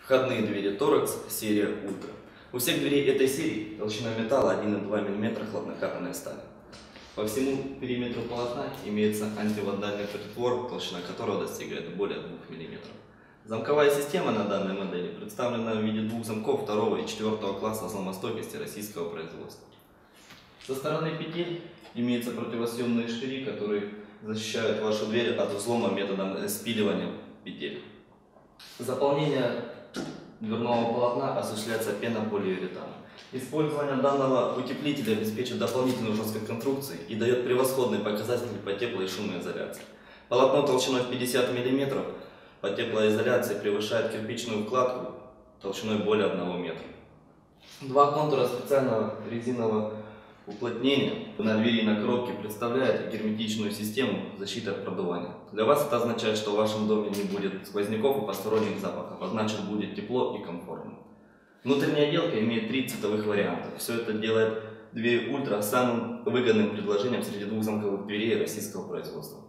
Входные двери Торекс, серия Ультра. У всех дверей этой серии толщина металла 1,2 мм хладнокатанная сталь. По всему периметру полотна имеется антивандальный притвор, толщина которого достигает более 2 мм. Замковая система на данной модели представлена в виде двух замков 2 и 4 класса взломостойкости российского производства. Со стороны петель имеются противосъемные штыри, которые защищают вашу дверь от взлома методом спиливания петель. Заполнение дверного полотна осуществляется пенополиуретаном. Использование данного утеплителя обеспечит дополнительную жесткость конструкции и дает превосходные показатели по тепло- и шумоизоляции. Полотно толщиной в 50 мм по теплоизоляции превышает кирпичную вкладку толщиной более 1 метра. Два контура специального резинового уплотнения на двери и на коробке представляет герметичную систему защиты от продувания. Для вас это означает, что в вашем доме не будет сквозняков и посторонних запахов, а значит будет тепло и комфортно. Внутренняя отделка имеет 3 цветовых варианта. Все это делает двери Ультра самым выгодным предложением среди двухзамковых дверей российского производства.